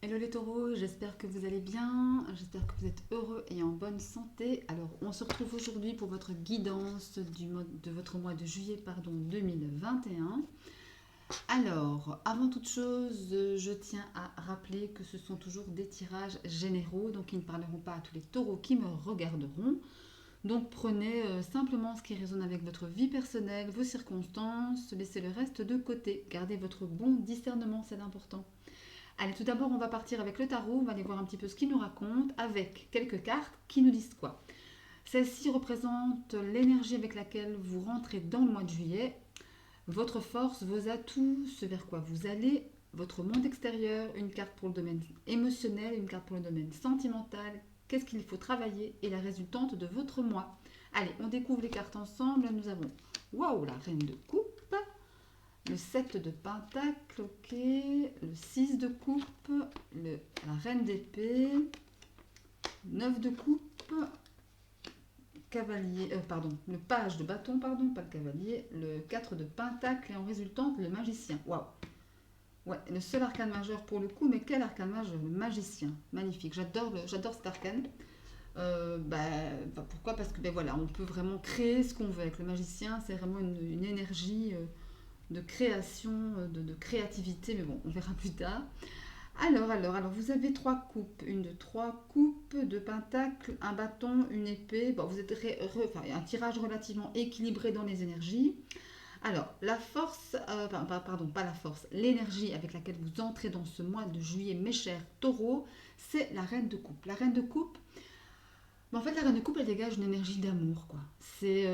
Hello les taureaux, j'espère que vous allez bien, j'espère que vous êtes heureux et en bonne santé. Alors, on se retrouve aujourd'hui pour votre guidance de votre mois de juillet 2021. Alors, avant toute chose, je tiens à rappeler que ce sont toujours des tirages généraux, donc ils ne parleront pas à tous les taureaux qui me regarderont. Donc prenez simplement ce qui résonne avec votre vie personnelle, vos circonstances, laissez le reste de côté. Gardez votre bon discernement, c'est important. Allez, tout d'abord, on va partir avec le tarot. On va aller voir un petit peu ce qu'il nous raconte avec quelques cartes qui nous disent quoi. Celle-ci représente l'énergie avec laquelle vous rentrez dans le mois de juillet, votre force, vos atouts, ce vers quoi vous allez, votre monde extérieur, une carte pour le domaine émotionnel, une carte pour le domaine sentimental, qu'est-ce qu'il faut travailler et la résultante de votre mois. Allez, on découvre les cartes ensemble. Nous avons, waouh, la reine de coupe, le 7 de pentacle, ok, le 6 de coupe, la reine d'épée, 9 de coupe, cavalier, le page de bâton, pardon, pas le cavalier, le 4 de pentacle et en résultante le magicien. Waouh. Ouais, le seul arcane majeur pour le coup, mais quel arcane majeur, le magicien. Magnifique, j'adore cet arcane. Pourquoi? Parce que voilà, on peut vraiment créer ce qu'on veut avec le magicien, c'est vraiment une énergie de création, de créativité, mais bon, on verra plus tard. Alors, vous avez trois coupes, une de trois coupes, deux pentacles, un bâton, une épée. Bon, vous êtes un tirage relativement équilibré dans les énergies. Alors, la force, pardon, pas la force, l'énergie avec laquelle vous entrez dans ce mois de juillet, mes chers taureaux, c'est la reine de coupe. La reine de coupe, en fait, la reine de coupe, elle dégage une énergie d'amour, quoi. C'est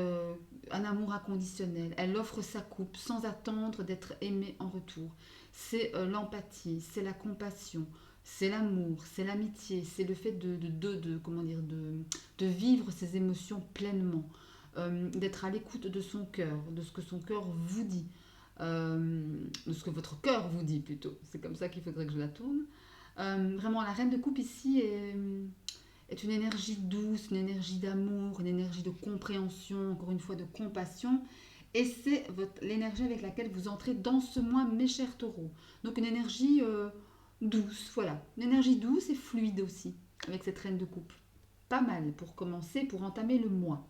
un amour inconditionnel. Elle offre sa coupe sans attendre d'être aimée en retour. C'est l'empathie, c'est la compassion, c'est l'amour, c'est l'amitié, c'est le fait comment dire, de vivre ses émotions pleinement, d'être à l'écoute de son cœur, de ce que son cœur vous dit, de ce que votre cœur vous dit plutôt. C'est comme ça qu'il faudrait que je la tourne. Vraiment, la reine de coupe ici est une énergie douce, une énergie d'amour, une énergie de compréhension, encore une fois de compassion. Et c'est l'énergie avec laquelle vous entrez dans ce mois, mes chers taureaux. Donc une énergie douce, voilà. Une énergie douce et fluide aussi, avec cette reine de coupe. Pas mal pour commencer, pour entamer le mois.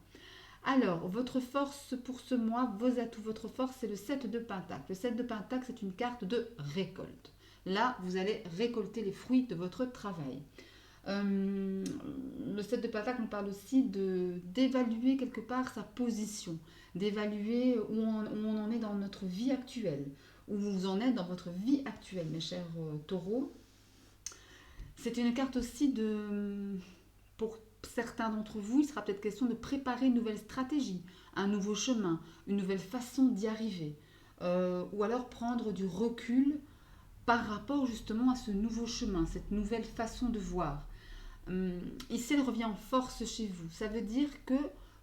Alors, votre force pour ce mois, vos atouts, votre force, c'est le 7 de Pentacle. Le 7 de Pentacle, c'est une carte de récolte. Là, vous allez récolter les fruits de votre travail. Le 7 de Pentacle nous parle aussi d'évaluer quelque part sa position, d'évaluer où on en est dans notre vie actuelle, où vous en êtes dans votre vie actuelle, mes chers taureaux. C'est une carte aussi pour certains d'entre vous, il sera peut-être question de préparer une nouvelle stratégie, un nouveau chemin, une nouvelle façon d'y arriver, ou alors prendre du recul par rapport justement à ce nouveau chemin, cette nouvelle façon de voir. Ici, elle revient en force chez vous. Ça veut dire que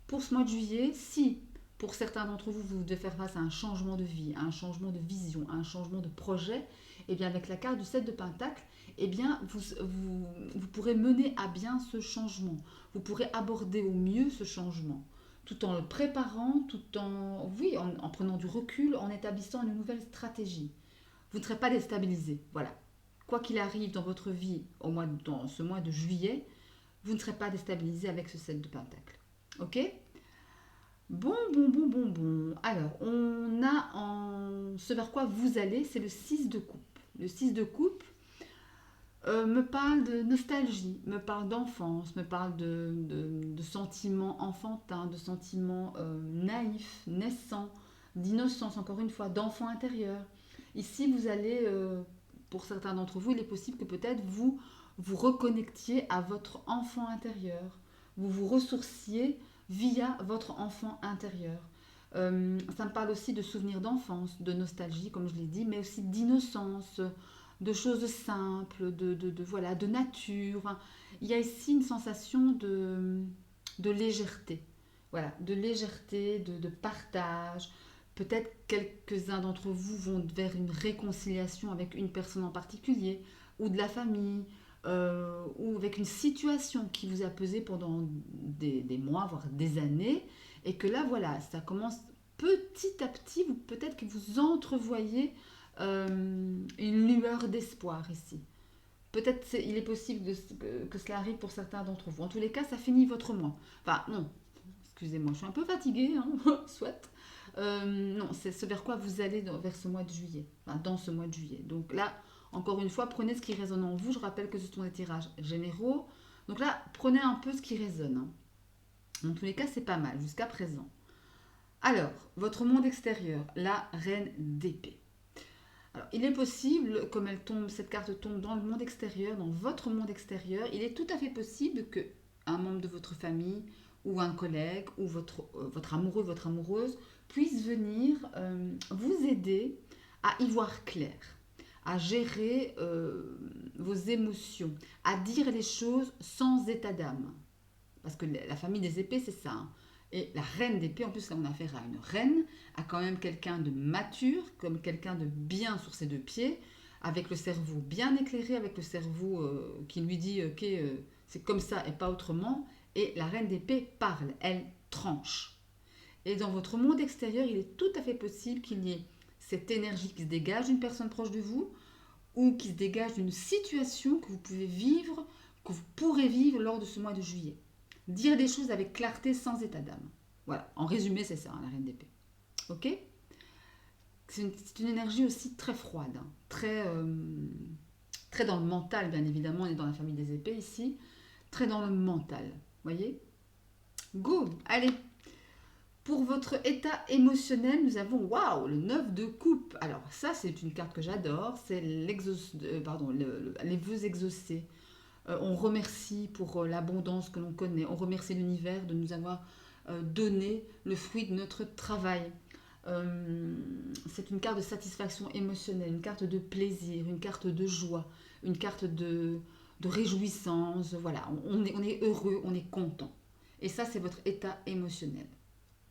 pour ce mois de juillet, si pour certains d'entre vous, vous devez faire face à un changement de vie, à un changement de vision, à un changement de projet, et bien avec la carte du 7 de Pentacle, eh bien vous pourrez mener à bien ce changement. Vous pourrez aborder au mieux ce changement, tout en le préparant, en prenant du recul, en établissant une nouvelle stratégie. Vous ne serez pas déstabilisé. Voilà. Quoi qu'il arrive dans votre vie dans ce mois de juillet, vous ne serez pas déstabilisé avec ce 7 de Pentacle. Ok? Bon. Alors, on a ce vers quoi vous allez, c'est le 6 de coupe. Le 6 de coupe me parle de nostalgie, me parle d'enfance, me parle de sentiments enfantins, de sentiments naïfs, naissants, d'innocence, encore une fois, d'enfant intérieur. Ici, vous allez, pour certains d'entre vous, il est possible que peut-être vous vous reconnectiez à votre enfant intérieur, vous vous ressourciez via votre enfant intérieur. Ça me parle aussi de souvenirs d'enfance, de nostalgie, comme je l'ai dit, mais aussi d'innocence, de choses simples, voilà, de nature. Enfin, il y a ici une sensation de légèreté. Voilà, de légèreté, de partage. Peut-être quelques-uns d'entre vous vont vers une réconciliation avec une personne en particulier, ou de la famille, ou avec une situation qui vous a pesé pendant des mois, voire des années, et que là, voilà, ça commence petit à petit, peut-être que vous entrevoyez une lueur d'espoir ici. Peut-être il est possible que cela arrive pour certains d'entre vous. En tous les cas, ça finit votre mois. Enfin, non, excusez-moi, je suis un peu fatiguée, hein, soit. Non, c'est ce vers quoi vous allez vers ce mois de juillet, enfin, dans ce mois de juillet. Donc là, encore une fois, prenez ce qui résonne en vous. Je rappelle que ce sont des tirages généraux. Donc là, prenez un peu ce qui résonne, hein. En tous les cas, c'est pas mal jusqu'à présent. Alors, votre monde extérieur, la reine d'épée. Alors, il est possible, comme cette carte tombe dans le monde extérieur, dans votre monde extérieur, il est tout à fait possible que un membre de votre famille ou un collègue ou votre amoureux, votre amoureuse puisse venir vous aider à y voir clair, à gérer vos émotions, à dire les choses sans état d'âme. Parce que la famille des épées, c'est ça, hein. Et la reine d'épée, en plus, là, on a affaire à une reine, à quand même quelqu'un de mature, comme quelqu'un de bien sur ses deux pieds, avec le cerveau bien éclairé, avec le cerveau qui lui dit ok, c'est comme ça et pas autrement. Et la reine d'épée parle, elle tranche. Et dans votre monde extérieur, il est tout à fait possible qu'il y ait cette énergie qui se dégage d'une personne proche de vous, ou qui se dégage d'une situation que vous pouvez vivre, que vous pourrez vivre lors de ce mois de juillet. Dire des choses avec clarté sans état d'âme. Voilà, en résumé, c'est ça, hein, la reine d'épée. Ok? C'est une énergie aussi très froide, hein, très dans le mental, bien évidemment. On est dans la famille des épées ici. Très dans le mental. Voyez? Go! Allez! Pour votre état émotionnel, nous avons, waouh, le 9 de coupe. Alors ça, c'est une carte que j'adore. C'est les vœux exaucés. On remercie pour l'abondance que l'on connaît. On remercie l'univers de nous avoir donné le fruit de notre travail. C'est une carte de satisfaction émotionnelle, une carte de plaisir, une carte de joie, une carte de réjouissance. Voilà, on est heureux, on est content. Et ça, c'est votre état émotionnel.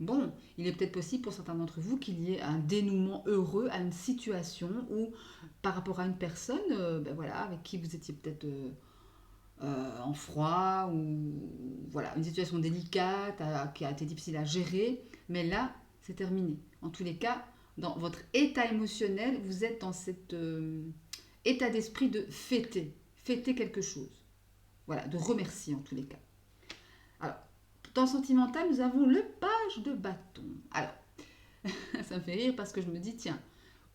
Bon, il est peut-être possible pour certains d'entre vous qu'il y ait un dénouement heureux à une situation ou par rapport à une personne voilà, avec qui vous étiez peut-être en froid ou voilà, une situation délicate qui a été difficile à gérer. Mais là, c'est terminé. En tous les cas, dans votre état émotionnel, vous êtes dans cet état d'esprit de fêter quelque chose. Voilà, de remercier en tous les cas. Alors, dans sentimental, nous avons le page de bâton. Alors, ça me fait rire parce que je me dis, tiens,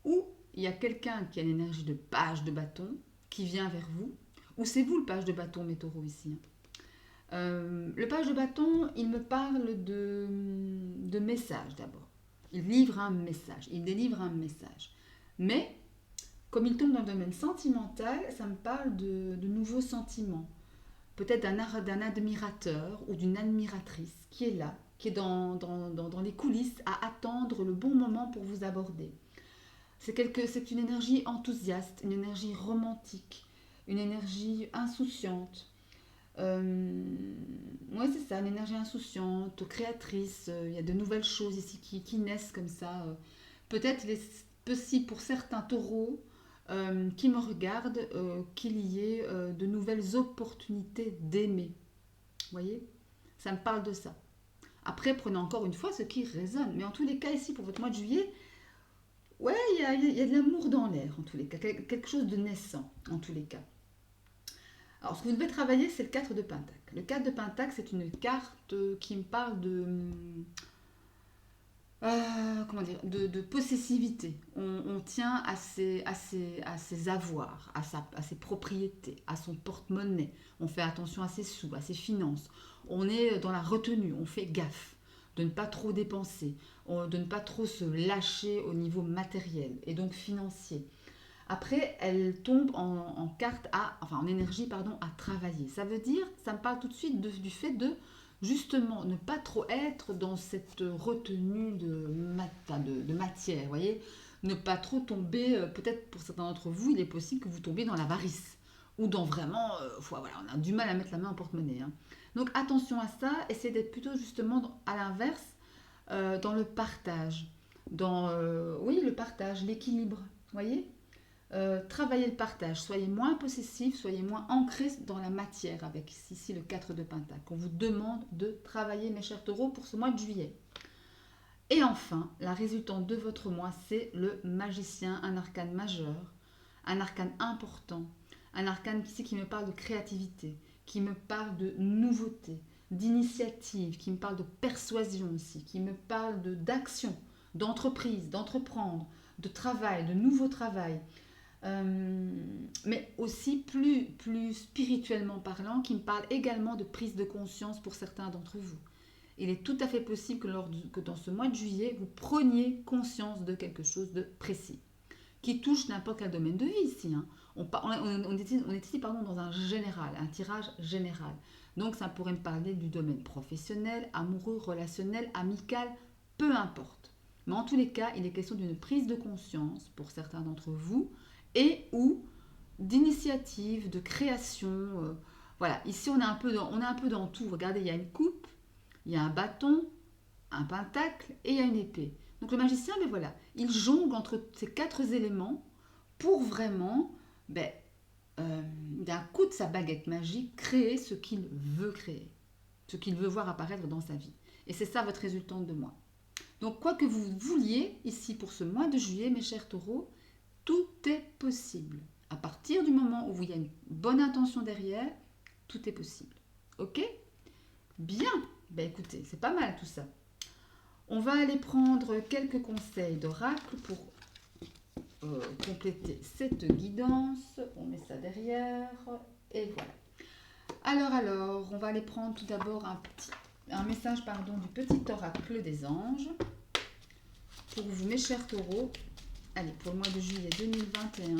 ou il y a quelqu'un qui a l'énergie de page de bâton qui vient vers vous, ou c'est vous le page de bâton, mes taureaux, ici. Le page de bâton, il me parle de message d'abord. Il livre un message, il délivre un message. Mais, comme il tombe dans le domaine sentimental, ça me parle de nouveaux sentiments. Peut-être d'un admirateur ou d'une admiratrice qui est là, qui est dans les coulisses à attendre le bon moment pour vous aborder. C'est une énergie enthousiaste, une énergie romantique, une énergie insouciante. Oui, c'est ça, une énergie insouciante, créatrice. Il y a de nouvelles choses ici qui naissent comme ça. Peut-être il est possible pour certains taureaux qui me regardent qu'il y ait de nouvelles opportunités d'aimer. Vous voyez? Ça me parle de ça. Après, prenez encore une fois ce qui résonne. Mais en tous les cas, ici, pour votre mois de juillet, ouais, il y a de l'amour dans l'air, en tous les cas. Quelque chose de naissant, en tous les cas. Alors, ce que vous devez travailler, c'est le 4 de Pentacle. Le 4 de Pentacle, c'est une carte qui me parle de possessivité. On tient à ses avoirs, à ses propriétés, à son porte-monnaie. On fait attention à ses sous, à ses finances. On est dans la retenue, on fait gaffe de ne pas trop dépenser, de ne pas trop se lâcher au niveau matériel et donc financier. Après, elle tombe en énergie, à travailler. Ça veut dire, ça me parle tout de suite du fait de justement ne pas trop être dans cette retenue de matière, vous voyez, ne pas trop tomber, peut-être pour certains d'entre vous, il est possible que vous tombiez dans l'avarice, ou dans vraiment, voilà, on a du mal à mettre la main en porte-monnaie, hein. Donc attention à ça, essayez d'être plutôt justement à l'inverse, dans le partage, le partage, l'équilibre, vous voyez. Travaillez le partage, soyez moins possessif, soyez moins ancré dans la matière avec ici le 4 de Pentacle. On vous demande de travailler, mes chers taureaux, pour ce mois de juillet. Et enfin, la résultante de votre mois, c'est le magicien, un arcane majeur, un arcane important, un arcane ici qui me parle de créativité, qui me parle de nouveauté, d'initiative, qui me parle de persuasion aussi, qui me parle d'action, d'entreprise, d'entreprendre, de travail, de nouveau travail. Mais aussi plus spirituellement parlant, qui me parle également de prise de conscience pour certains d'entre vous. Il est tout à fait possible que dans ce mois de juillet, vous preniez conscience de quelque chose de précis, qui touche n'importe quel domaine de vie ici. Hein. On est ici dans un général, un tirage général. Donc ça pourrait me parler du domaine professionnel, amoureux, relationnel, amical, peu importe. Mais en tous les cas, il est question d'une prise de conscience pour certains d'entre vous et ou d'initiative, de création. Voilà, ici on est un peu dans tout. Regardez, il y a une coupe, il y a un bâton, un pentacle et il y a une épée. Donc le magicien, ben voilà, il jongle entre ces 4 éléments pour vraiment, d'un coup de sa baguette magique, créer ce qu'il veut créer, ce qu'il veut voir apparaître dans sa vie. Et c'est ça votre résultante de mois. Donc quoi que vous vouliez ici pour ce mois de juillet, mes chers taureaux, tout est possible. À partir du moment où il y a une bonne intention derrière, tout est possible. Ok? Bien. Ben écoutez, c'est pas mal tout ça. On va aller prendre quelques conseils d'oracle pour compléter cette guidance. On met ça derrière et voilà. Alors, on va aller prendre tout d'abord un message du petit oracle des anges pour vous, mes chers taureaux. Allez, pour le mois de juillet 2021.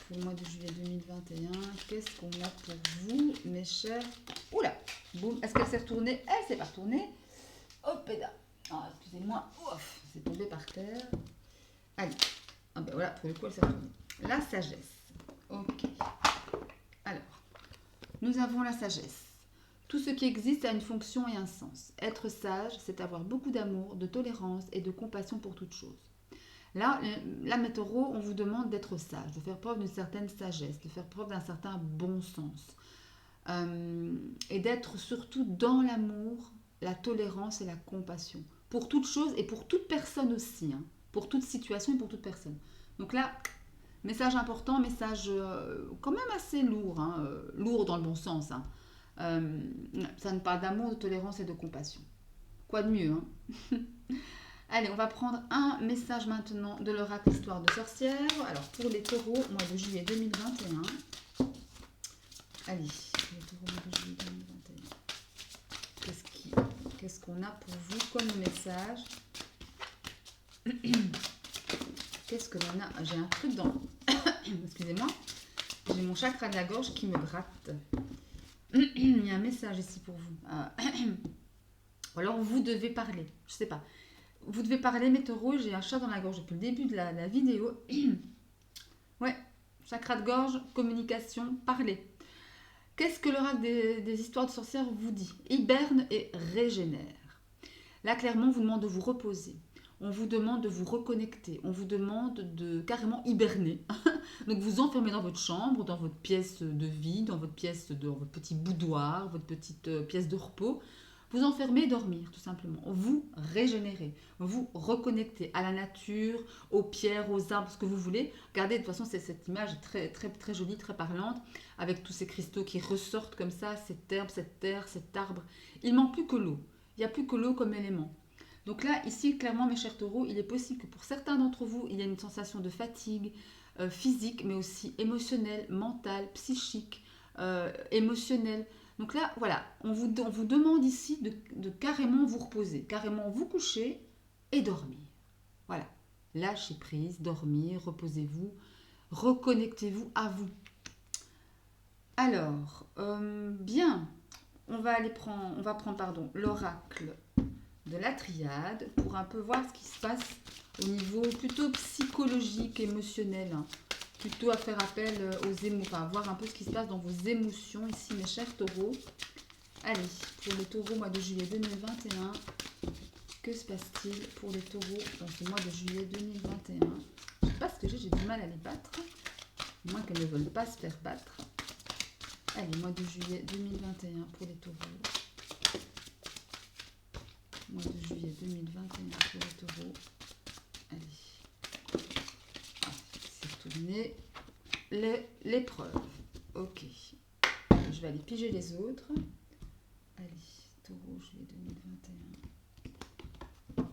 Pour le mois de juillet 2021, qu'est-ce qu'on a pour vous, mes chers... Oula, boum, est-ce qu'elle s'est retournée? Elle s'est pas retournée. Hop, et là. Ah, excusez-moi, ouf, c'est tombé par terre. Allez, ah ben voilà, pour le coup, elle s'est retournée. La sagesse. Ok. Alors, nous avons la sagesse. Tout ce qui existe a une fonction et un sens. Être sage, c'est avoir beaucoup d'amour, de tolérance et de compassion pour toute chose. Là, mes taureaux, on vous demande d'être sage, de faire preuve d'une certaine sagesse, de faire preuve d'un certain bon sens. Et d'être surtout dans l'amour, la tolérance et la compassion. Pour toute chose et pour toute personne aussi. Hein, pour toute situation et pour toute personne. Donc là, message important, message quand même assez lourd. Hein, lourd dans le bon sens. Hein. Ça nous parle d'amour, de tolérance et de compassion. Quoi de mieux, hein. Allez, on va prendre un message maintenant de l'oracle Histoire de sorcière. Alors, pour les taureaux, mois de juillet 2021. Allez, les taureaux, mois de juillet 2021. Qu'est-ce qu'on a pour vous comme message? Qu'est-ce que l'on a? J'ai un truc dans... Excusez-moi. J'ai mon chakra de la gorge qui me gratte. Il y a un message ici pour vous. Ou alors, vous devez parler. Je ne sais pas. Vous devez parler, mes taureaux. J'ai un chat dans la gorge depuis le début de la vidéo. Ouais, chakra de gorge, communication, parler. Qu'est-ce que l'oracle des histoires de sorcières vous dit? Hiberne et régénère. Là, clairement, on vous demande de vous reposer. On vous demande de vous reconnecter. On vous demande de carrément hiberner. Donc, vous enfermez dans votre chambre, dans votre pièce de vie, dans votre petit boudoir, votre petite pièce de repos. Vous enfermez et dormir, tout simplement. Vous régénérez, vous reconnectez à la nature, aux pierres, aux arbres, ce que vous voulez. Regardez, de toute façon, c'est cette image très, très, très jolie, très parlante, avec tous ces cristaux qui ressortent comme ça, cette herbe, cette terre, cet arbre. Il ne manque plus que l'eau. Il n'y a plus que l'eau comme élément. Donc là, ici, clairement, mes chers taureaux, il est possible que pour certains d'entre vous, il y ait une sensation de fatigue physique, mais aussi émotionnelle, mentale, psychique, émotionnelle. Donc là, voilà, on vous demande ici de carrément vous reposer, carrément vous coucher et dormir. Voilà, lâchez prise, dormir, reposez-vous, reconnectez-vous à vous. Alors, bien, on va prendre l'oracle de la triade pour un peu voir ce qui se passe au niveau plutôt psychologique, émotionnel. Hein. Plutôt à faire appel aux émotions, enfin voir un peu ce qui se passe dans vos émotions ici, mes chers taureaux. Allez, pour les taureaux, mois de juillet 2021, que se passe-t-il pour les taureaux dans ce mois de juillet 2021? Je ne sais pas ce que j'ai du mal à les battre, moins qu'elles ne veulent pas se faire battre. Allez, mois de juillet 2021 pour les taureaux. Mois de juillet 2021 pour les taureaux. Allez. C'est tourné. l'épreuve. Ok. Je vais aller piger les autres. Allez, taureau, juillet 2021.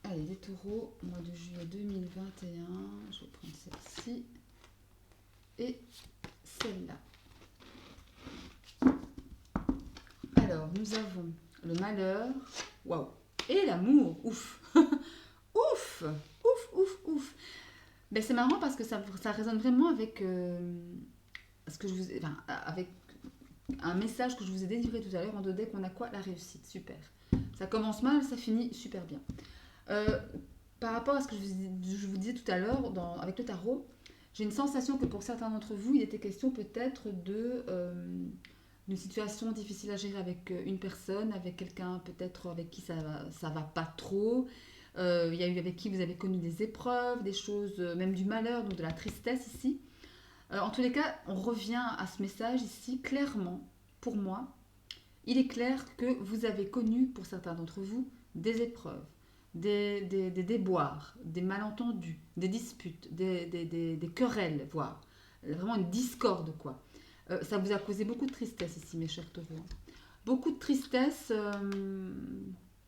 Allez, les taureaux, mois de juillet 2021. Je vais prendre celle-ci. Et celle-là. Alors, nous avons le malheur. Waouh. Et l'amour. Ouf. Ouf. Ouf, ouf, ouf. Ben, c'est marrant parce que ça résonne vraiment avec ce que je vous ai, enfin, avec un message que je vous ai délivré tout à l'heure en 2 decks. On a quoi? La réussite. Super. Ça commence mal, ça finit super bien. Par rapport à ce que je vous disais tout à l'heure avec le tarot, j'ai une sensation que pour certains d'entre vous, il était question peut-être d'une situation difficile à gérer avec une personne, avec quelqu'un peut-être avec qui ça va pas trop. Il y a eu avec qui vous avez connu des épreuves, des choses, même du malheur, donc de la tristesse ici. En tous les cas, on revient à ce message ici, clairement, pour moi, il est clair que vous avez connu, pour certains d'entre vous, des épreuves, des déboires, des malentendus, des disputes, des querelles, voire vraiment une discorde, quoi. Ça vous a causé beaucoup de tristesse ici, mes chers taureaux. Beaucoup de tristesse,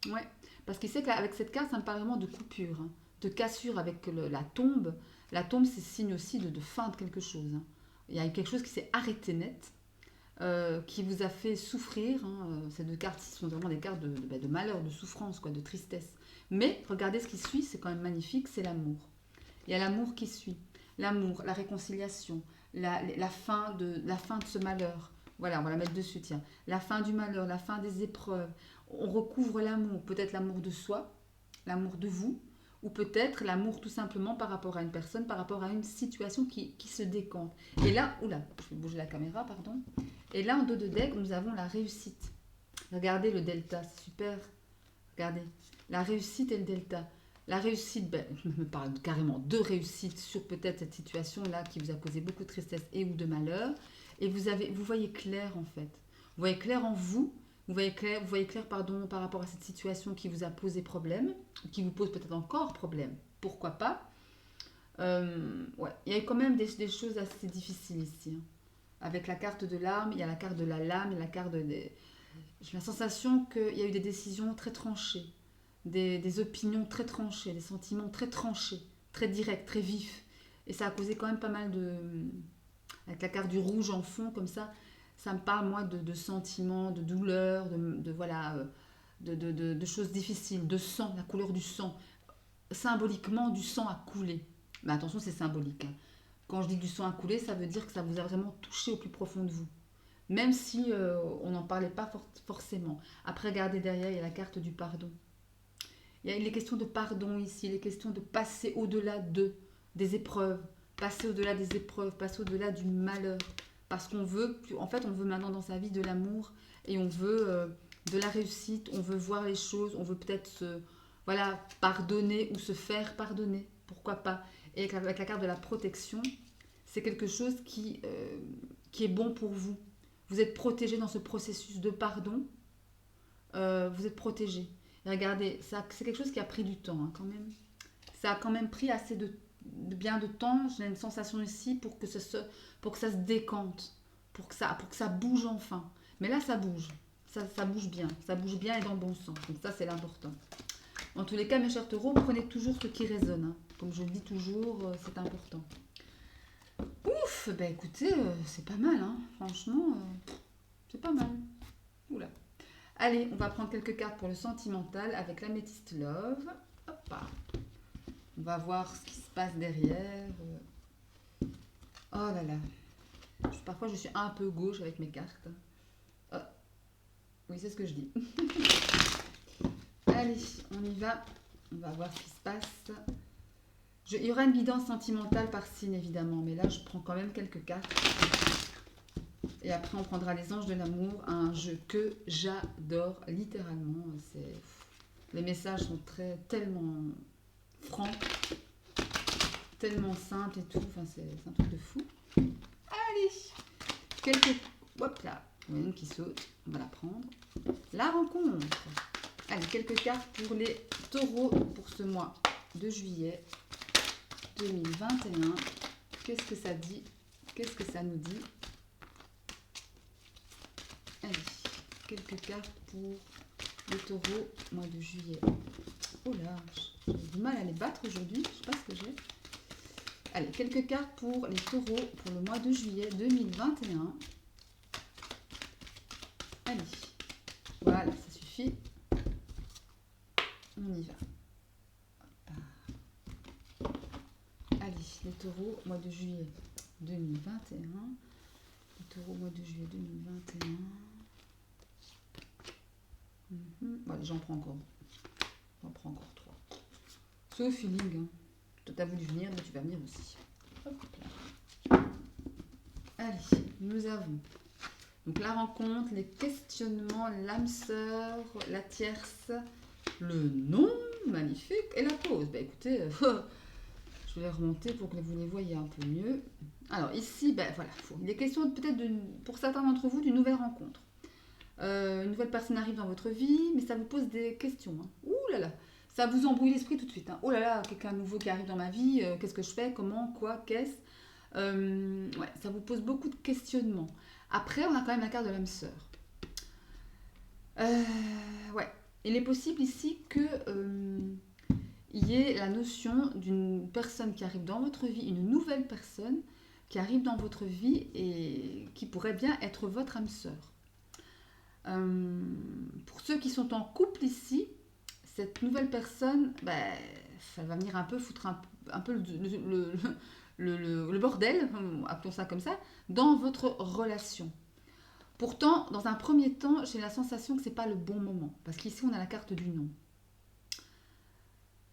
ouais, parce qu'il sait qu'avec cette carte, ça me parle vraiment de coupure, hein, de cassure avec la tombe. La tombe, c'est signe aussi de fin de quelque chose, hein. Il y a quelque chose qui s'est arrêté net, qui vous a fait souffrir, hein. Ces 2 cartes sont vraiment des cartes de malheur, de souffrance, quoi, de tristesse. Mais regardez ce qui suit, c'est quand même magnifique, c'est l'amour. Il y a l'amour qui suit. L'amour, la réconciliation, la fin de ce malheur. Voilà, on va la mettre dessus, tiens. La fin du malheur, la fin des épreuves. On recouvre l'amour, peut-être l'amour de soi, l'amour de vous, ou peut-être l'amour tout simplement par rapport à une personne, par rapport à une situation qui se décante. Et là, oula, je vais bouger la caméra, pardon. Et là, en dos de deck, nous avons la réussite. Regardez le delta, c'est super. Regardez, la réussite et le delta. La réussite, ben, je me parle carrément de réussite sur peut-être cette situation-là qui vous a causé beaucoup de tristesse et ou de malheur. Et vous voyez clair en fait. Vous voyez clair en vous. Vous voyez clair pardon, par rapport à cette situation qui vous a posé problème, qui vous pose peut-être encore problème. Pourquoi pas? Ouais, il y a quand même des choses assez difficiles ici, hein. Avec la carte de l'arme, il y a la carte de la lame, la carte j'ai la sensation qu'il y a eu des décisions très tranchées, des opinions très tranchées, des sentiments très tranchés, très directs, très vifs. Et ça a causé quand même pas mal de... Avec la carte du rouge en fond, comme ça me parle, moi, de sentiments, de douleurs, voilà, de choses difficiles, de sang, la couleur du sang. Symboliquement, du sang a coulé. Mais attention, c'est symbolique, hein. Quand je dis du sang a coulé, ça veut dire que ça vous a vraiment touché au plus profond de vous. Même si on n'en parlait pas forcément. Après, regardez derrière, il y a la carte du pardon. Il y a les questions de pardon ici, les questions de passer au-delà des épreuves. Passer au-delà des épreuves, passer au-delà du malheur. Parce qu'on veut, en fait, on veut maintenant dans sa vie de l'amour et on veut de la réussite, on veut voir les choses, on veut peut-être voilà, pardonner ou se faire pardonner. Pourquoi pas? Et avec la carte de la protection, c'est quelque chose qui est bon pour vous. Vous êtes protégé dans ce processus de pardon. Vous êtes protégé. Et regardez, c'est quelque chose qui a pris du temps, hein, quand même. Ça a quand même pris assez bien de temps. J'ai une sensation ici pour que ça se décante, pour que ça bouge enfin. Mais là, ça bouge. Ça bouge bien. Ça bouge bien et dans le bon sens. Donc ça, c'est l'important. En tous les cas, mes chers taureaux, prenez toujours ce qui résonne, hein. Comme je le dis toujours, c'est important. Ouf, ben écoutez, c'est pas mal, hein. Franchement, c'est pas mal. Oula. Allez, on va prendre quelques cartes pour le sentimental avec l'améthyste Love. Hop. On va voir ce qui se passe derrière. Oh là là. Parfois, je suis un peu gauche avec mes cartes. Oh. Oui, c'est ce que je dis. Allez, on y va. On va voir ce qui se passe. Il y aura une guidance sentimentale par signe, évidemment. Mais là, je prends quand même quelques cartes. Et après, on prendra les anges de l'amour, un jeu que j'adore, littéralement. Les messages sont tellement francs, tellement simples et tout. Enfin, c'est un truc de fou. Allez, hop là, il y en a une qui saute, on va la prendre. La rencontre. Allez, quelques cartes pour les taureaux pour ce mois de juillet 2021. Qu'est-ce que ça dit? Qu'est-ce que ça nous dit? Allez, quelques cartes pour le taureau, mois de juillet. Oh là, j'ai du mal à les battre aujourd'hui, je sais pas ce que j'ai. Allez, quelques cartes pour les taureaux pour le mois de juillet 2021. Allez, voilà, ça suffit. On y va. Allez, les taureaux, mois de juillet 2021. Les taureaux, mois de juillet 2021. Allez, j'en prends encore. J'en prends encore 3. C'est au feeling. Hein. Toi, t'as voulu venir, mais tu vas venir aussi. Hop là. Allez, nous avons donc la rencontre, les questionnements, l'âme sœur, la tierce, le nom, magnifique, et la pause. Bah écoutez, je vais remonter pour que vous les voyez un peu mieux. Alors ici, ben voilà, il est question peut-être pour certains d'entre vous d'une nouvelle rencontre. Une nouvelle personne arrive dans votre vie, mais ça vous pose des questions. Hein. Ouh là là, ça vous embrouille l'esprit tout de suite. Hein. Oh là là, quelqu'un nouveau qui arrive dans ma vie, qu'est-ce que je fais, comment, quoi, qu'est-ce ouais, ça vous pose beaucoup de questionnements. Après, on a quand même la carte de l'âme sœur. Ouais, il est possible ici que il y ait la notion d'une personne qui arrive dans votre vie, une nouvelle personne qui arrive dans votre vie et qui pourrait bien être votre âme sœur. Pour ceux qui sont en couple ici, cette nouvelle personne, elle va venir un peu foutre un peu le bordel, appelons ça comme ça, dans votre relation. Pourtant, dans un premier temps, j'ai la sensation que ce n'est pas le bon moment. Parce qu'ici, on a la carte du non.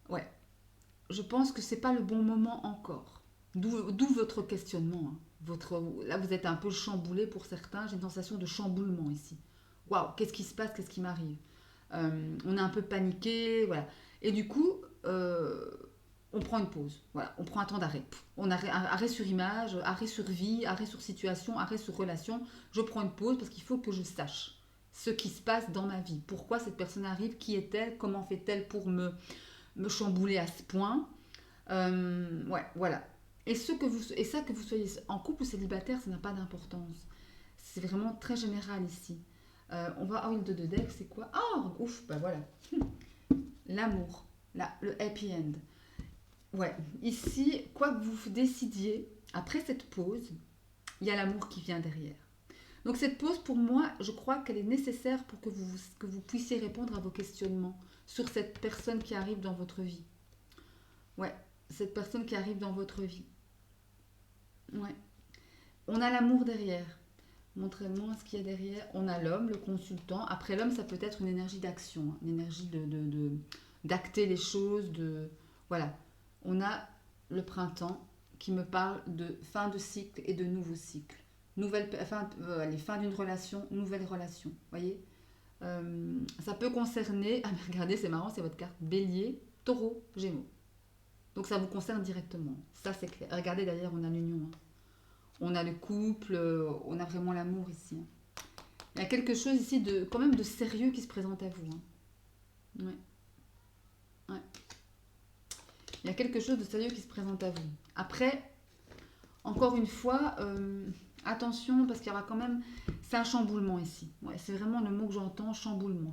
Ouais. Je pense que ce n'est pas le bon moment encore. D'où votre questionnement. Hein. Là, vous êtes un peu chamboulé pour certains. J'ai une sensation de chamboulement ici. Waouh, qu'est-ce qui se passe? Qu'est-ce qui m'arrive? On est un peu paniqué. Voilà. Et du coup, on prend une pause. Voilà. On prend un temps d'arrêt. On arrêt sur image, arrêt sur vie, arrêt sur situation, arrêt sur relation. Je prends une pause parce qu'il faut que je sache ce qui se passe dans ma vie. Pourquoi cette personne arrive? Qui est-elle? Comment fait-elle pour me chambouler à ce point? Ouais, voilà. Et ça, que vous soyez en couple ou célibataire, ça n'a pas d'importance. C'est vraiment très général ici. On va... Oh, le 2 de deck, c'est quoi? Oh, ouf, bah voilà. L'amour, le happy end. Ouais, ici, quoi que vous décidiez, après cette pause, il y a l'amour qui vient derrière. Donc cette pause, pour moi, je crois qu'elle est nécessaire pour que vous puissiez répondre à vos questionnements sur cette personne qui arrive dans votre vie. Ouais, cette personne qui arrive dans votre vie. Ouais. On a l'amour derrière. Montrez-moi ce qu'il y a derrière. On a l'homme, le consultant. Après l'homme, ça peut être une énergie d'action, hein, une énergie d'acter les choses. Voilà. On a le printemps qui me parle de fin de cycle et de nouveau cycle. Les fins d'une relation, nouvelle relation. Voyez, ça peut concerner... Ah mais regardez, c'est marrant, c'est votre carte. Bélier, taureau, gémeaux. Donc ça vous concerne directement. Ça c'est clair. Regardez derrière, on a l'union. Hein. On a le couple, on a vraiment l'amour ici. Hein. Il y a quelque chose ici quand même de sérieux qui se présente à vous. Hein. Ouais. Il y a quelque chose de sérieux qui se présente à vous. Après, encore une fois, attention parce qu'il y aura quand même... C'est un chamboulement ici. Ouais, c'est vraiment le mot que j'entends, chamboulement.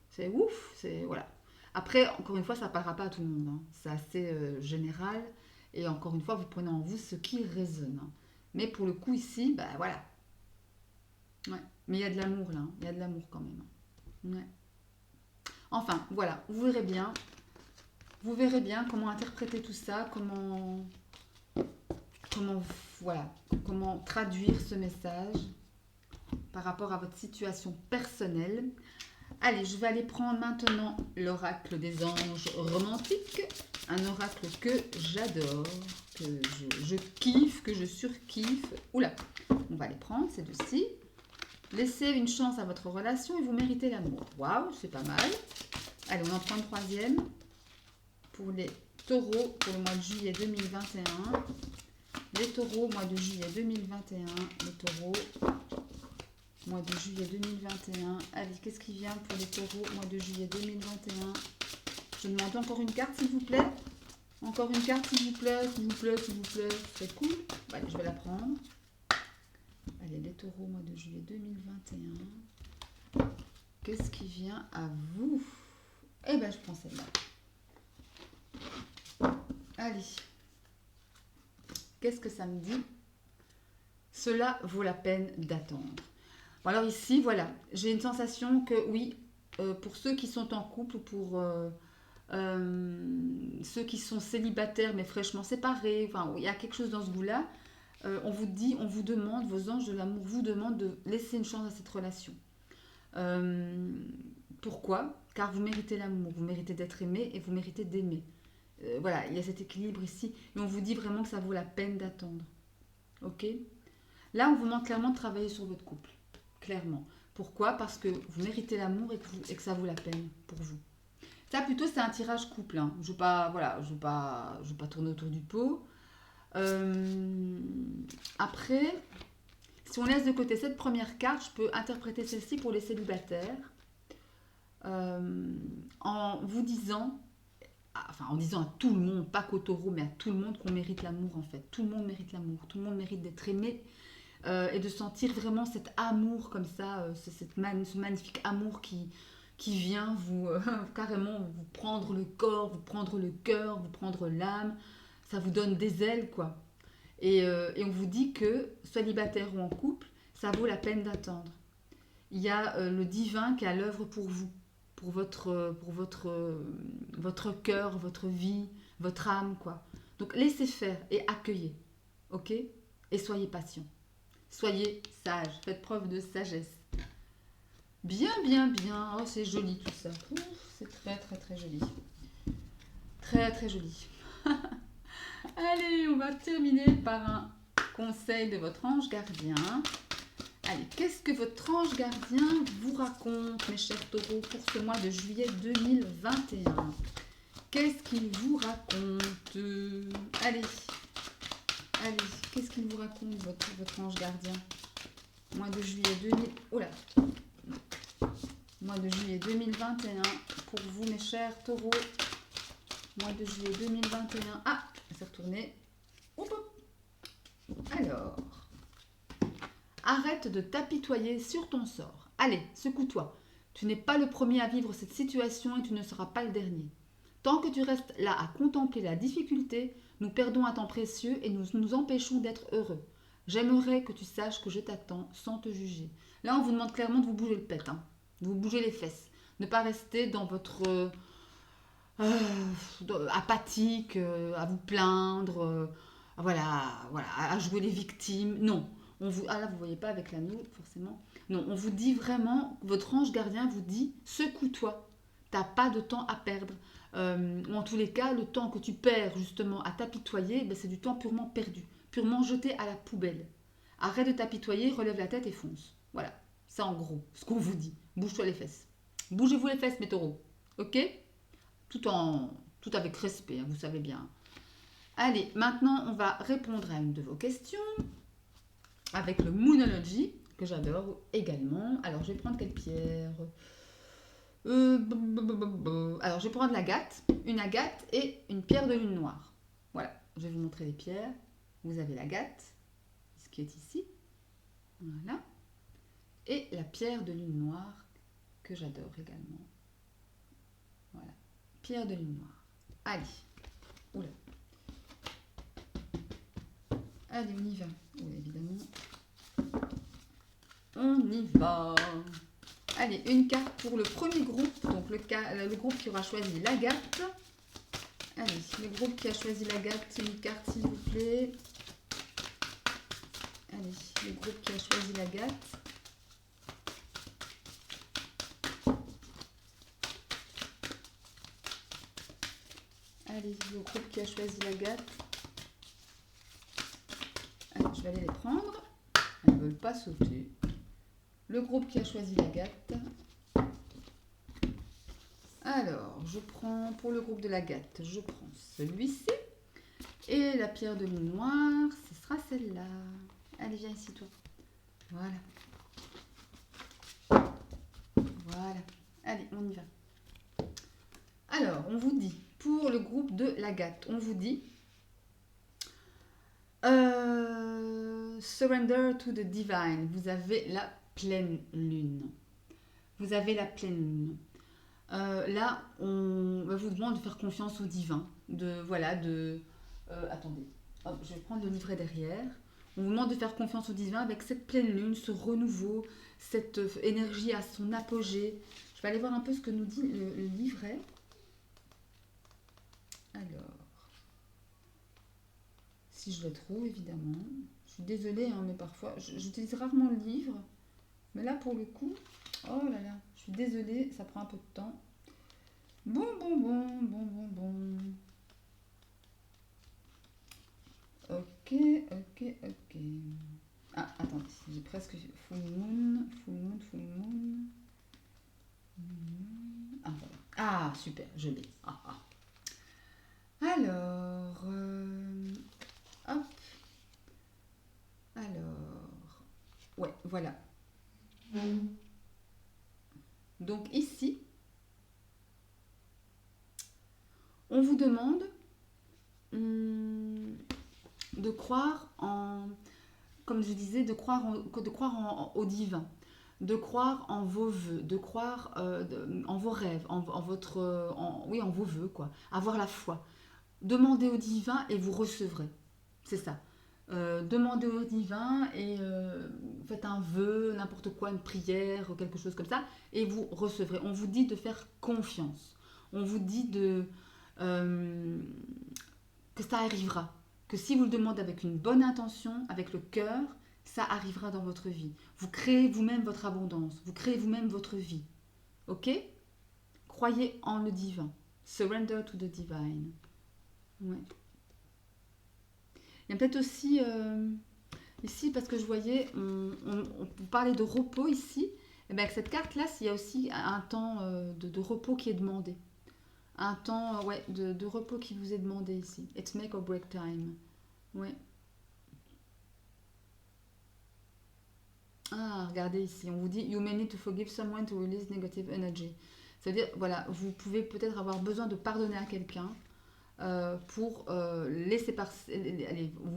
C'est ouf, c'est... Voilà. Après, encore une fois, ça ne parlera pas à tout le monde. Hein. C'est assez général. Et encore une fois, vous prenez en vous ce qui résonne. Hein. Mais pour le coup, ici, voilà. Ouais. Mais il y a de l'amour, là. Hein. Il y a de l'amour quand même. Ouais. Enfin, voilà. Vous verrez bien. Vous verrez bien comment interpréter tout ça, comment traduire ce message par rapport à votre situation personnelle. Allez, je vais aller prendre maintenant l'oracle des anges romantiques. Un oracle que j'adore, que je kiffe, que je surkiffe. Oula, on va les prendre, ces deux-ci. Laissez une chance à votre relation et vous méritez l'amour. Waouh, c'est pas mal. Allez, on en prend une troisième. Pour les taureaux, pour le mois de juillet 2021. Les taureaux, mois de juillet 2021. Les taureaux, mois de juillet 2021. Allez, qu'est-ce qui vient pour les taureaux, mois de juillet 2021? Je demande encore une carte, s'il vous plaît. Encore une carte, s'il vous plaît, s'il vous plaît, s'il vous plaît. C'est cool. Allez, je vais la prendre. Allez, les taureaux, mois de juillet 2021. Qu'est-ce qui vient à vous? Eh ben, je prends celle-là. Allez. Qu'est-ce que ça me dit? Cela vaut la peine d'attendre. Bon, alors ici, voilà, j'ai une sensation que oui, pour ceux qui sont en couple ou pour ceux qui sont célibataires mais fraîchement séparés, enfin, il y a quelque chose dans ce goût-là, on vous dit, on vous demande, vos anges de l'amour vous demandent de laisser une chance à cette relation. Pourquoi? Car vous méritez l'amour, vous méritez d'être aimé et vous méritez d'aimer. Voilà, il y a cet équilibre ici et on vous dit vraiment que ça vaut la peine d'attendre. Ok? Là, on vous demande clairement de travailler sur votre couple. Clairement. Pourquoi? Parce que vous méritez l'amour et que ça vaut la peine pour vous. Ça, plutôt, c'est un tirage couple. Hein. Je ne veux pas, voilà, je veux pas tourner autour du pot. Après, si on laisse de côté cette première carte, je peux interpréter celle-ci pour les célibataires en vous disant, enfin en disant à tout le monde, pas qu'au taureau, mais à tout le monde qu'on mérite l'amour en fait. Tout le monde mérite l'amour, tout le monde mérite d'être aimé et de sentir vraiment cet amour comme ça, ce magnifique amour qui vient vous carrément vous prendre le corps, vous prendre le cœur, vous prendre l'âme. Ça vous donne des ailes quoi. Et on vous dit que, célibataire ou en couple, ça vaut la peine d'attendre. Il y a le divin qui est à l'œuvre pour vous, pour votre cœur, votre vie, votre âme, quoi. Donc laissez faire et accueillez, ok? Et soyez patient. Soyez sage, faites preuve de sagesse. Bien, bien, bien. Oh, c'est joli tout ça. Ouf, c'est très, très, très joli. Très, très joli. Allez, on va terminer par un conseil de votre ange gardien. Allez, qu'est-ce que votre ange gardien vous raconte, mes chers taureaux, pour ce mois de juillet 2021? Qu'est-ce qu'il vous raconte? Allez, allez, qu'est-ce qu'il vous raconte, votre ange gardien? Mois de juillet 2000... Oh là, mois de juillet 2021, pour vous, mes chers taureaux. Mois de juillet 2021. Ah, c'est retourné. Hop, hop. Alors, arrête de t'apitoyer sur ton sort. Allez, secoue-toi. Tu n'es pas le premier à vivre cette situation et tu ne seras pas le dernier. Tant que tu restes là à contempler la difficulté, nous perdons un temps précieux et nous nous empêchons d'être heureux. J'aimerais que tu saches que je t'attends sans te juger. Là, on vous demande clairement de vous bouger le pet, hein, de vous bouger les fesses. Ne pas rester dans votre apathique, à vous plaindre, voilà, à jouer les victimes. Non, là vous voyez pas avec l'anneau forcément. Non, on vous dit vraiment, votre ange gardien vous dit, secoue-toi. T'as pas de temps à perdre. Ou en tous les cas, le temps que tu perds justement à t'apitoyer, ben, c'est du temps purement perdu, purement jeté à la poubelle. Arrête de t'apitoyer, relève la tête et fonce. Voilà, ça en gros, ce qu'on vous dit. Bouge-toi les fesses. Bougez-vous les fesses, mes taureaux. Ok? Tout avec respect, hein, vous savez bien. Allez, maintenant on va répondre à une de vos questions avec le Moonology, que j'adore également. Alors je vais prendre quelle pierre? Alors je vais prendre l'agate, une agate et une pierre de lune noire. Voilà, je vais vous montrer les pierres. Vous avez l'agate, ce qui est ici. Voilà. Et la pierre de lune noire, que j'adore également. Voilà, pierre de lune noire. Allez, oula. Allez, on y va. Oui, évidemment. On y va. Allez, une carte pour le premier groupe. Donc, le groupe qui aura choisi l'agate. Allez, le groupe qui a choisi l'agate, une carte, s'il vous plaît. Allez, le groupe qui a choisi l'agate. Allez, le groupe qui a choisi l'agate. Allez, je vais aller les prendre. Elles ne veulent pas sauter. Le groupe qui a choisi l'agate. Alors, je prends pour le groupe de l'agate, je prends celui-ci. Et la pierre de lune noire, ce sera celle-là. Allez, viens ici, toi. Voilà. Voilà. Allez, on y va. Alors, on vous dit Pour le groupe de l'Agate, on vous dit Surrender to the Divine. Vous avez la pleine lune. Vous avez la pleine lune. Là, on vous demande de faire confiance au divin. Attendez, hop, je vais prendre le livret derrière. On vous demande de faire confiance au divin avec cette pleine lune, ce renouveau, cette énergie à son apogée. Je vais aller voir un peu ce que nous dit le livret. Alors, si je le trouve, évidemment. Je suis désolée, hein, mais parfois, j'utilise rarement le livre. Mais là, pour le coup, oh là là, je suis désolée, ça prend un peu de temps. Bon. Ok. Ah, attendez, j'ai presque full moon. Ah, voilà. Ah, super, je l'ai. Alors, hop. Alors, ouais, voilà. Donc ici, on vous demande de croire en, comme je disais, de croire au divin, de croire en vos vœux, de croire en vos rêves, en vos vœux, quoi. Avoir la foi. Demandez au divin et vous recevrez. C'est ça. Demandez au divin et faites un vœu, n'importe quoi, une prière, quelque chose comme ça, et vous recevrez. On vous dit de faire confiance. On vous dit que ça arrivera. Que si vous le demandez avec une bonne intention, avec le cœur, ça arrivera dans votre vie. Vous créez vous-même votre abondance. Vous créez vous-même votre vie. Ok? Croyez en le divin. Surrender to the divine. Ouais. Il y a peut-être aussi, ici, parce que je voyais, on parlait de repos ici, et bien avec cette carte-là, il y a aussi un temps de repos qui est demandé. Un temps de repos qui vous est demandé ici. It's make or break time. Ouais. Ah, regardez ici, on vous dit You may need to forgive someone to release negative energy. C'est-à-dire, voilà, vous pouvez peut-être avoir besoin de pardonner à quelqu'un pour vous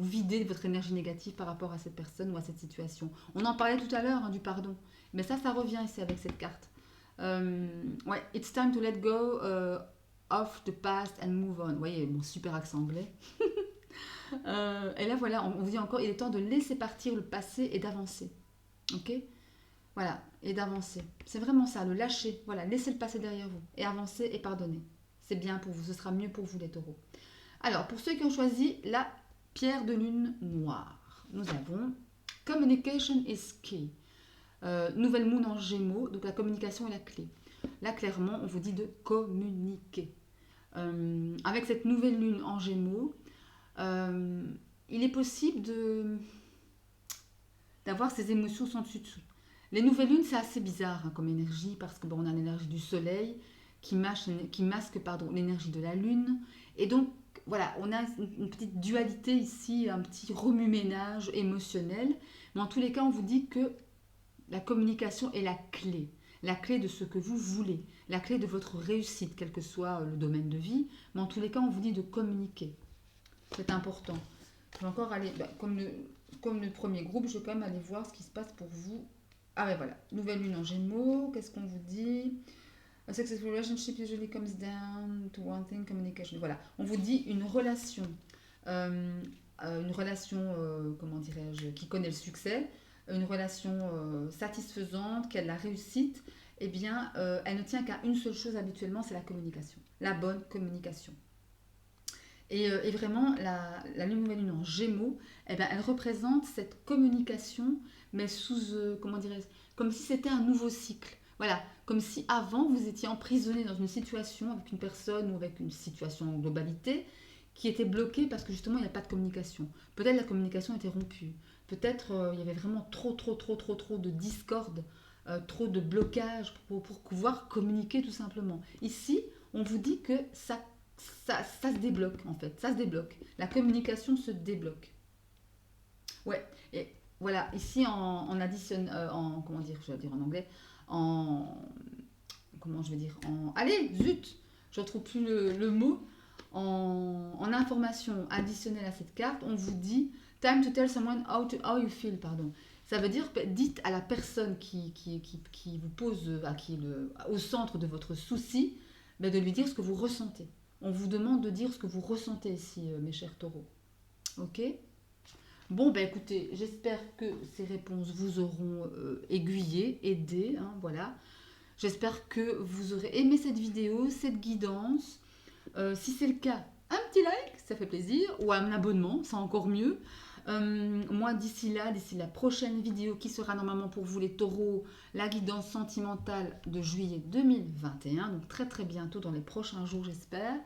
vider de votre énergie négative par rapport à cette personne ou à cette situation. On en parlait tout à l'heure du pardon, mais ça revient ici avec cette carte. Ouais, it's time to let go of the past and move on. Vous voyez, mon super accent anglais. Et là, voilà, on vous dit encore, il est temps de laisser partir le passé et d'avancer. Ok? Voilà, et d'avancer. C'est vraiment ça, le lâcher. Voilà, laissez le passé derrière vous et avancer et pardonner. C'est bien pour vous, ce sera mieux pour vous les taureaux. Alors, pour ceux qui ont choisi la pierre de lune noire, nous avons Communication is key. Nouvelle moon en gémeaux, donc la communication est la clé. Là, clairement, on vous dit de communiquer. Avec cette nouvelle lune en gémeaux, il est possible d'avoir ces émotions sans dessus-dessous. Les nouvelles lunes, c'est assez bizarre comme énergie, parce que on a l'énergie du soleil qui masque l'énergie de la lune. Et donc, voilà, on a une petite dualité ici, un petit remue-ménage émotionnel. Mais en tous les cas, on vous dit que la communication est la clé de ce que vous voulez, la clé de votre réussite, quel que soit le domaine de vie. Mais en tous les cas, on vous dit de communiquer. C'est important. Je vais encore aller, comme le premier groupe, je vais quand même aller voir ce qui se passe pour vous. Ah ouais, voilà. Nouvelle lune en gémeaux, qu'est-ce qu'on vous dit? A successful relationship usually comes down to one thing, communication. Voilà, on vous dit une relation, comment dirais-je, qui connaît le succès, une relation satisfaisante, qui a de la réussite, eh bien, elle ne tient qu'à une seule chose habituellement, c'est la communication, la bonne communication. Et vraiment, la nouvelle lune en gémeaux, eh bien, elle représente cette communication, mais comment dirais-je, comme si c'était un nouveau cycle. Voilà, comme si avant vous étiez emprisonné dans une situation avec une personne ou avec une situation en globalité qui était bloquée parce que justement il n'y a pas de communication. Peut-être la communication était rompue. Peut-être il y avait vraiment trop de discorde, trop de blocage pour pouvoir communiquer tout simplement. Ici, on vous dit que ça se débloque en fait, ça se débloque. La communication se débloque. Ouais, et voilà, ici on additionne, comment dire, je vais dire en anglais, comment je vais dire, allez, zut, je ne retrouve plus le mot. en information additionnelle à cette carte, on vous dit time to tell someone how you feel, pardon. Ça veut dire, dites à la personne qui vous pose, qui est au centre de votre souci, de lui dire ce que vous ressentez. On vous demande de dire ce que vous ressentez ici, mes chers taureaux. Ok? Bon, écoutez, j'espère que ces réponses vous auront aiguillé, aidé, hein, voilà. J'espère que vous aurez aimé cette vidéo, cette guidance. Si c'est le cas, un petit like, ça fait plaisir, ou un abonnement, c'est encore mieux. Moi, d'ici la prochaine vidéo qui sera normalement pour vous les taureaux, la guidance sentimentale de juillet 2021, donc très très bientôt dans les prochains jours, j'espère.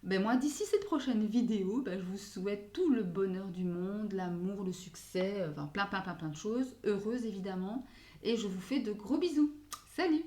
Moi, d'ici cette prochaine vidéo, je vous souhaite tout le bonheur du monde, l'amour, le succès, plein de choses, heureuse évidemment, et je vous fais de gros bisous. Salut!